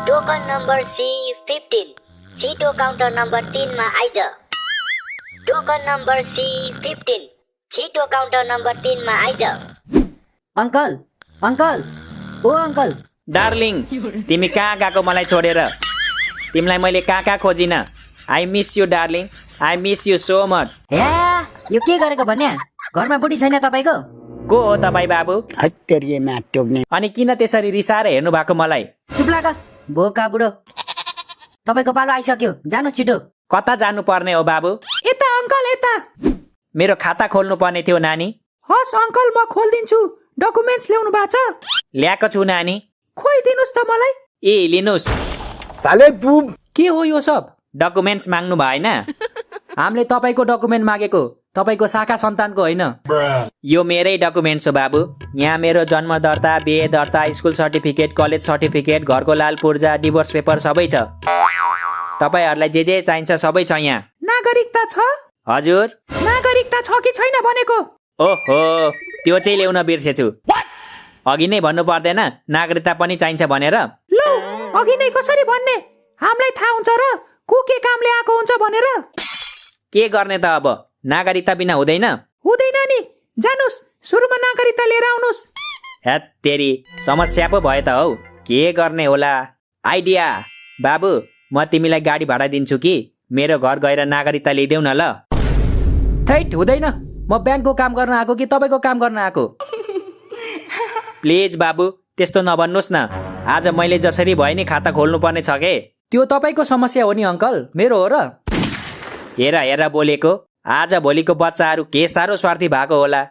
Token number C15 छिटो counter number 3 मा आइज। टोकन नम्बर C15 छिटो काउन्टर नम्बर 3 मा आइज। अंकल अंकल ओ अंकल डार्लिङ तिमी कहाँ गएको मलाई छोडेर? तिमीलाई मैले कहाँ खोजिन? I miss you darling, I miss you so much. हे यो के गरेको भन्ने? घरमा बुढी छैन तपाईको? को हो तपाईँ बाबु? टोक्ने अनि किन त्यसरी रिसाएर हेर्नु भएको मलाई? चुप लाग बोका बुढो। तपाईको पालो आइसक्यो, जानु छिटो। कता जानु पर्ने हो बाबु? यता अंकल यता। मेरो खाता खोल्नु पर्ने थियो नानी। हस् अंकल म खोल्दिन्छु। डकुमेन्ट्स ल्याउनु भएको छ? ल्याएको छु नानी। खोइदिनुस् त मलाई। ए लिनुस्। साले तू के हो यो सब? डकुमेन्ट्स माग्नु भएन? हामीले तपाईको डकुमेन्ट मागेको, तपाईको शाखा सन्तानको होइन। यो मेरै डकुमेन्ट्स हो बाबु। यहाँ मेरो जन्म दर्ता, बिहे दर्ता, स्कुल सर्टिफिकेट, कलेज सर्टिफिकेट, घरको लाल पूर्जा, डिभोर्स पेपर सबै छ। तपाईहरुलाई जे जे चाहिन्छ सबै छ यहाँ। नागरिकता छ? हजुर। नागरिकता छ कि छैन भनेको? ओहो त्यो चाहिँ ल्याउन बिर्सेछु। अघि नै भन्नु पर्दैन नागरिकता पनि चाहिन्छ भनेर? लौ अघि नै कसरी भन्ने? हामीलाई थाहा हुन्छ र को के कामले आएको हुन्छ भनेर? के गर्ने त अब? नागरिकता बिना हुँदैन? हुँदैन नि। जानुस् सुरुमा नागरिकता लिएर आउनुस्। हेत तेरी समस्या पो भयो त हौ। के गर्ने होला? आइडिया। बाबु म तिमीलाई गाडी भाडा दिन्छु कि मेरो घर गएर नागरिकता लिइदेऊ न ल। थैट हुँदैन। म ब्याङ्कको काम गर्न आएको कि तपाईको काम गर्न आएको? प्लिज बाबु त्यस्तो नभन्नुस् न। आज मैले जसरी भए नि खाता खोल्नु पर्ने छ के? त्यो तपाईको समस्या हो नि अंकल, मेरो हो र? हेर हेर बोलेको। आज भोलिको बच्चाहरू के साह्रो स्वार्थी भएको होला।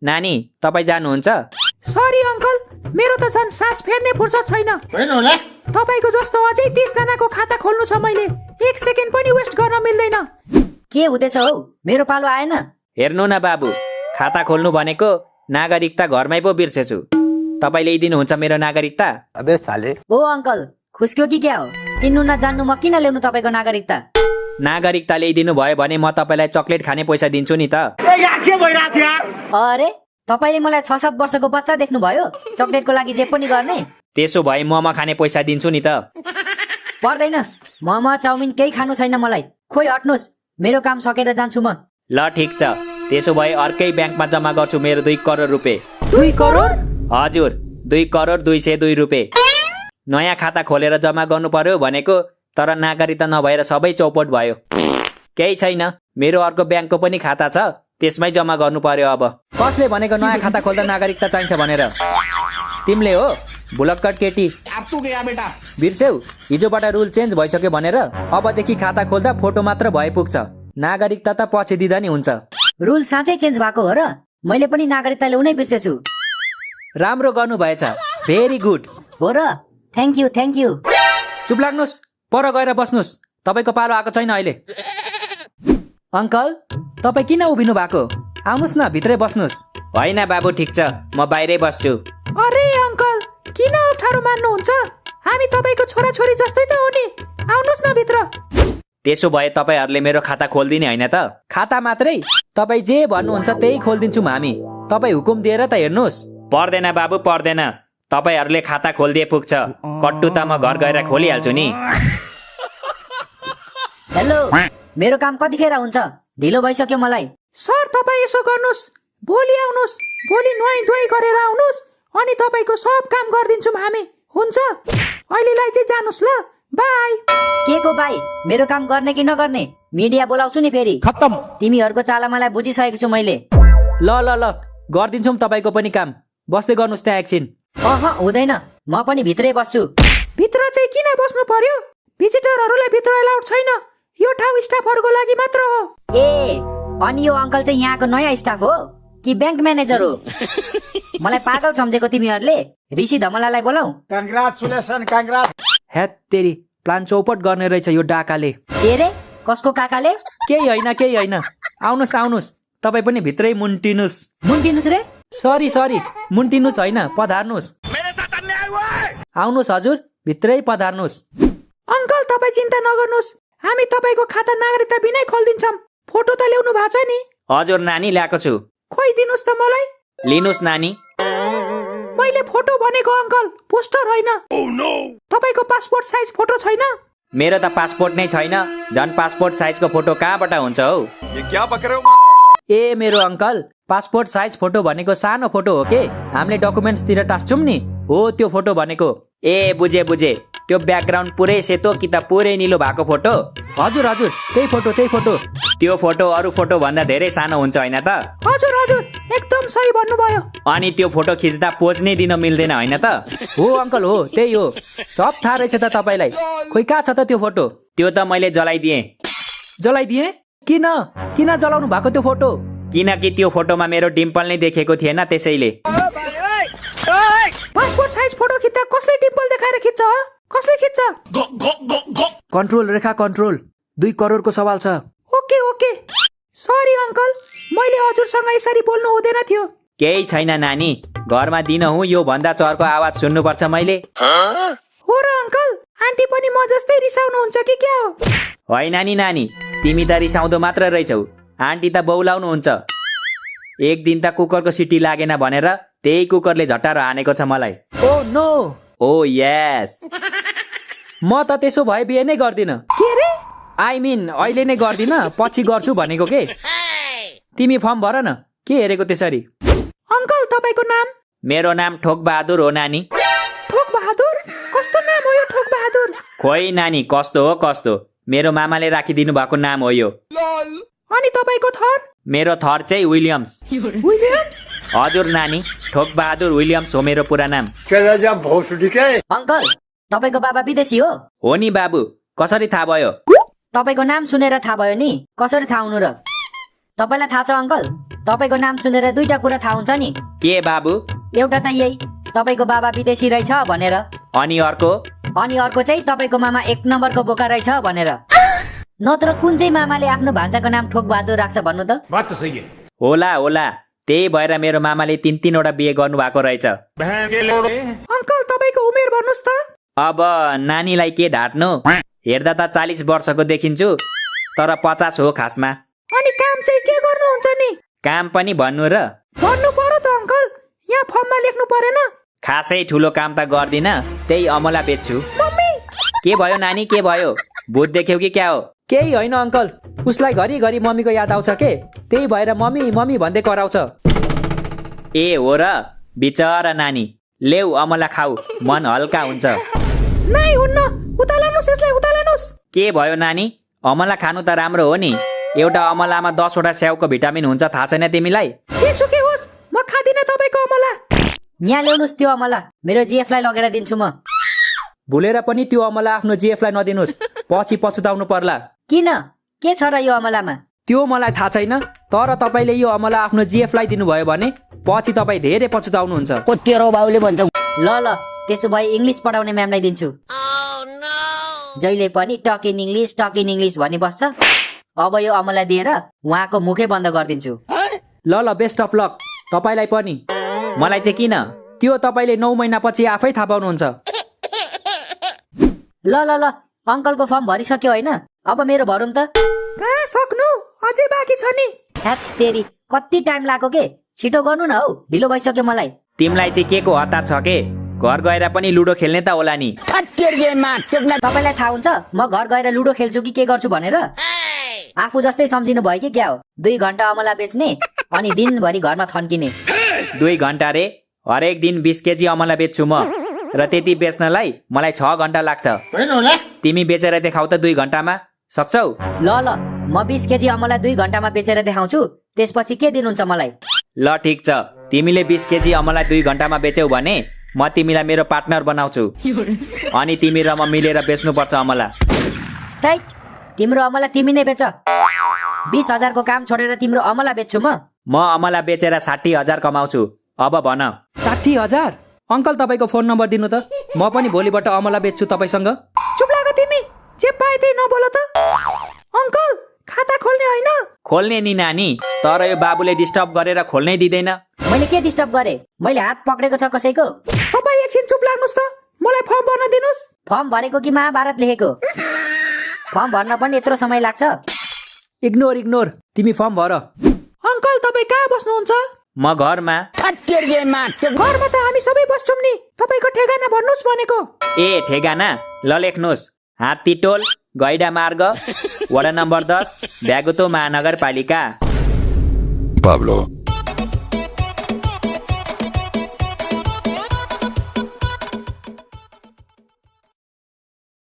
नानी तपाईँ जानुहुन्छ? सरी अंकल मेरो त झन् सास फेर्ने फुर्सद छैन। तपाईको जस्तो अझै 30 जनाको खाता खोल्नु छ मैले। 1 सेकेन्ड पनि वेस्ट गर्न मिल्दैन। के हुँदैछ हौ? मेरो पालो आएन? हेर्नु न बाबु, खाता खोल्नु भनेको नागरिकता घरमै पो बिर्सेछु। तपाईँ ल्याइदिनुहुन्छ मेरो नागरिकता? अबे साले ओ अंकल खुस्क्यो कि क्या हो? चिन्नु न जान्नु म किन ल्याउनु तपाईको नागरिकता? नागरिकता ल्याइदिनु भयो भने म तपाईँलाई चक्लेट खाने पैसा दिन्छु नि त। अरे तपाईले मलाई 6-7 वर्षको बच्चा देख्नु भयो? चक्लेटको लागि जे पनि गर्ने? त्यसो भए मोमो खाने पैसा दिन्छु नि त। पर्दैन। मोमो चाउमिन केही खानु छैन मलाई। खोइ हट्नुस्, मेरो काम सकेर जान्छु म। ल ठिक छ, त्यसो भए अर्कै ब्याङ्कमा जम्मा गर्छु मेरो 2 करोड रुपियाँ। 2 करोड? हजुर 2 करोड 202 रुपियाँ। नयाँ खाता खोलेर जम्मा गर्नु पर्यो भनेको, तर नागरिकता नभएर सबै चौपट भयो। केही छैन, मेरो अर्को ब्याङ्कको पनि खाता छ, त्यसमै जम्मा गर्नु पर्यो। अब कसले भनेको नयाँ खाता खोल्दा नागरिकता चाहिन्छ भनेर? तिमीले हो भुलक्कड केटी। बिर्स्यौ हिजोबाट रुल चेन्ज भइसक्यो भनेर? अबदेखि खाता खोल्दा फोटो मात्र भए पुग्छ, नागरिकता त पछि दिँदा नि हुन्छ। रुल साँच्चै चेन्ज भएको हो र? मैले पनि नागरिकता ल्याउनै बिर्सेछु। राम्रो गर्नु भएछ, भेरी गुड। हो र? Thank you. चुप लाग्नुस्, पर गएर बस्नुस्, तपाईको पालो आएको छैन अहिले। अंकल तपाईँ किन उभिनु भएको? आउनुस् न भित्रै बस्नुस्। होइन बाबु ठिक छ, म बाहिरै बस्छु। अरे अंकल किन अप्ठ्यारो मान्नुहुन्छ? हामी तपाईको छोराछोरी जस्तै त हो नि। आउनुस् न भित्र। त्यसो भए तपाईहरुले मेरो खाता खोल्दिने हैन त? खाता मात्रै? तपाईँ जे भन्नुहुन्छ त्यही खोल्दिन्छौँ हामी। तपाईँ हुकुम दिएर त हेर्नुस्। पर्दैन बाबु पर्दैन, तपाईहरुले खाता खोल्दिए पुग्छ। कट्टु त म घर गएर खोलिहाल्छु नि। हेलो मेरो काम कतिखेर हुन्छ? ढिलो भइसक्यो मलाई। सर तपाईँ यसो गर्नुस्, भोलि आउनुस्। भोलि नुहाई धुवाई गरेर आउनुस्, अनि तपाईको सब काम गरिदिन्छौँ हामी। हुन्छ? अहिलेलाई चाहिँ जानुस् ल। बाई। के को बाई? मेरो काम गर्ने कि नगर्ने? मिडिया बोलाउँछु नि फेरि। खत्तम। तिमीहरूको चाला मलाई बुझिसकेको छु मैले। ल ल ल गर्दिन्छौँ तपाईको पनि काम। बस्दै गर्नुस् त्यहाँ एकछिन। हुँदैन, म पनि भित्रै बस्छु। भित्र चाहिँ किन बस्नु पर्यो? भिजिटरहरूलाई भित्र अलाउड छैन। यो ठाउँ स्टाफहरूको लागि मात्र हो। ए अनि यो अंकल चाहिँ यहाँको नयाँ स्टाफ हो कि ब्याङ्क म्यानेजर हो? मलाई पागल सम्झेको तिमीहरूले? ऋषि धमलालाई बोलाऊ। कंग्रेचुलेसन कंग्रेट। हेत तेरी प्लान चौपट गर्ने रहेछ यो डाकाले। के रे? कसको काकाले? केही होइन। आउनुस् आउनुस्, तपाईँ पनि भित्रै मुन्टिनुस्। मुन्टिनुस् रे? सरी मुन्टिनुस् होइन, पधार्नुस्। आउनुस् हजुर, भित्रै पधार्नुस्। अंकल तपाईँ चिन्ता नगर्नुस्, हामी तपाईको खाता नागरिकता बिनै खोलिदिन्छौँ। फोटो त ल्याउनु भएको छ नि? हजुर नानी ल्याएको छु। खोइदिनुस् त मलाई। लिनुस् नानी। मैले फोटो भनेको अङ्कल पोस्टर होइन तपाईँको पासपोर्ट साइज फोटो छैन मेरो त पासपोर्ट नै छैन झन् पासपोर्ट साइजको फोटो कहाँबाट हुन्छ हौ ए मेरो अङ्कल पासपोर्ट साइज फोटो भनेको सानो फोटो हो के हामीले डकुमेन्ट्सतिर टाँस्छौँ नि हो त्यो फोटो भनेको ए बुझे त्यो ब्याकग्राउन्ड पुरै सेतो कि त पुरै निलो भएको फोटो हजुर त्यही फोटो त्यो फोटो अरू फोटो भन्दा धेरै सानो हुन्छ होइन त हजुर एकदम सही भन्नुभयो अनि त्यो फोटो खिच्दा पोज नै दिन मिल्दैन होइन त हो अङ्कल हो त्यही हो सब थाहा रहेछ त तपाईँलाई खोइ कहाँ छ त त्यो फोटो त्यो त मैले जलाइदिएँ किन जलाउनु भएको त्यो फोटो किनकि त्यो फोटोमा मेरो डिम्पल नै देखेको थिएन त्यसैले पासपोर्ट साइज फोटो खिच्दा कसले डिम्पल देखाएर खिच्छ हो? कसले खिच्छ कन्ट्रोल रेखा कन्ट्रोल 2 करोडको सवाल छ ओके सरी अङ्कल मैले हजुरसँग यसरी बोल्नु हुँदैन थियो केही छैन नानी घरमा दिन हुँ यो भन्दा चर्को आवाज सुन्नुपर्छ मैले हो र अङ्कल आन्टी पनि म जस्तै रिसाउनुहुन्छ कि क्या हो होइन नि नानी तिमी त रिसाउँदो मात्र रहेछौ आन्टी त बौलाउनु हुन्छ एक दिन त कुकरको सिटी लागेन भनेर त्यही कुकरले झट्टारो हानेको छ मलाई ओ नो ओ यस म त त्यसो भए बिहे नै गर्दिन के रे आई मिन अहिले नै गर्दिन पछि गर्छु भनेको के तिमी फर्म भर न के हेरेको त्यसरी अङ्कल तपाईँको नाम मेरो नाम ठोक बहादुर हो नानी ठोक बहादुर कस्तो नाम हो यो ठोक बहादुर खोइ नानी कस्तो मेरो मामाले राखिदिनु भएको नाम हो यो अनि तपाईँको थर मेरो थर चाहिँ विलियम्स हजुर नानी ठोक बहादुर विलियम्स हो मेरो पुरा नाम अङ्कल तपाईँको बाबा विदेशी हो नि बाबु कसरी थाहा भयो तपाईँको नाम सुनेर थाहा भयो नि कसरी थाहा हुनु र तपाईँलाई थाहा छ अङ्कल तपाईँको नाम सुनेर 2टा कुरा थाहा हुन्छ नि के बाबु एउटा त यही तपाईँको बाबा विदेशी रहेछ भनेर अनि अर्को चाहिँ तपाईँको मामा 1 नम्बरको बोका रहेछ भनेर नत्र कुन चाहिँ मामाले आफ्नो भान्साको नाम ठोक बहादुर राख्छ भन्नु त बात तो सही है होला त्यही भएर मेरो मामाले 3-3वटा बिहे गर्नु भएको रहेछ अङ्कल तपाईँको उमेर भन्नुहोस् त अब नानीलाई के ढाट्नु हेर्दा त 40 वर्षको देखिन्छु तर 50 हो खासमा अनि काम चाहिँ के गर्नुहुन्छ नि काम पनि भन्नु र भन्नु पर्यो त अङ्कल यहाँ फर्ममा लेख्नु परेन खासै ठुलो काम त गर्दिन त्यही अमला बेच्छु मम्मी के भयो नानी के भयो भूत देख्यौ कि क्या हो केही होइन अङ्कल उसलाई घरिघरि मम्मीको याद आउँछ के त्यही भएर मम्मी भन्दै कराउँछ ए हो र बिचरा नानी लेउ अमला खाऊ मन हल्का हुन्छ नाइ हुन्न उता लानुस् यसलाई उता लानुस् के भयो नानी अमला खानु त राम्रो हो नि एउटा अमलामा 10वटा स्याउको भिटामिन हुन्छ थाहा छैन तिमीलाई जेसुकै होस् म खादिन तपाईको अमला यहाँ ल्याउनुस् त्यो अमला मेरो जिएफलाई लगेर दिन्छु म भुलेर पनि त्यो अमला आफ्नो जिएफलाई नदिनुस् पछि पछुताउनु पर्ला किन के छ र यो अमलामा त्यो मलाई थाहा छैन तर तपाईँले यो अमला आफ्नो जिएफलाई दिनुभयो भने पछि तपाईँ धेरै पछुताउनुहुन्छ तेरो बाउले भन्छ ल त्यसो भए इङ्ग्लिस पढाउने म्यामलाई दिन्छु जहिले पनि टक इन इङ्ग्लिस भनी बस्छ अब यो अमला दिएर उहाँको मुखै बन्द गरिदिन्छु ल बेस्ट अफ लक तपाईँलाई पनि मलाई चाहिँ किन त्यो तपाईँले 9 महिनापछि आफै थाहा पाउनुहुन्छ ल अङ्कलको फर्म भरिसक्यो होइन अब मेरो भरौँ त कहाँ सक्नु अझै बाँकी छ नि तेरी कति टाइम लाग्यो के छिटो गर्नु न हौ ढिलो भइसक्यो मलाई तिमीलाई चाहिँ के को हतार छ के घर गएर पनि लुडो खेल्ने त होला नि तपाईँलाई थाहा हुन्छ म घर गएर लुडो खेल्छु कि के गर्छु भनेर आफू जस्तै सम्झिनु भयो कि क्या हो 2 घण्टा अमला बेच्ने अनि दिनभरि घरमा थन्किने 2 घण्टा रे हरेक दिन 20 केजी अमला बेच्छु म र त्यति बेच्नलाई मलाई 6 घण्टा लाग्छ तिमी बेचेर देखाउ त 2 घण्टामा सक्छौ ल म 20 केजी अमला 2 घण्टामा बेचेर देखाउँछु त्यसपछि के दिनुहुन्छ मलाई ल ठिक छ तिमीले 20 केजी अमला 2 घण्टामा बेच्यौ भने म तिमीलाई मेरो पार्टनर बनाउँछु अनि तिमी र म मिलेर बेच्नुपर्छ अमला टाइट तिम्रो अमला तिमी नै बेच 20,000 को काम छोडेर तिम्रो अमला बेच्छु म अमला बेचेर 60,000 कमाउँछु अब भन 60,000 अङ्कल तपाईँको फोन नम्बर दिनु त म पनि भोलिबाट अमला बेच्छु तपाईँसँग चुप लाग तिमी जे पाए त्यही नबोल त अङ्कल खाता खोल्ने होइन खोल्ने नि नानी तर यो बाबुले डिस्टर्ब गरेर खोल्नै दिँदैन मैले के डिस्टर्ब गरे मैले हात पक्रेको छ कसैको तपाईँ एकछिन चुप लाग्नुस् त मलाई फर्म भर्न दिनुस् फर्म भरेको कि महाभारत लेखेको फर्म भर्न पनि यत्रो समय लाग्छ इग्नोर तिमी फर्म भर अङ्कल तपाईँ कहाँ बस्नुहुन्छ म घरमा। ठट्टेरिएमा घरमा त हामी सबै बस्छौँ नि, तपाईँको ठेगाना भन्नुहोस् भनेको। ए ठेगाना ल लेख्नुहोस्। हात्तीटोल गैडा मार्ग वडा नम्बर 10 भ्यागुतो महानगरपालिका। Pablo.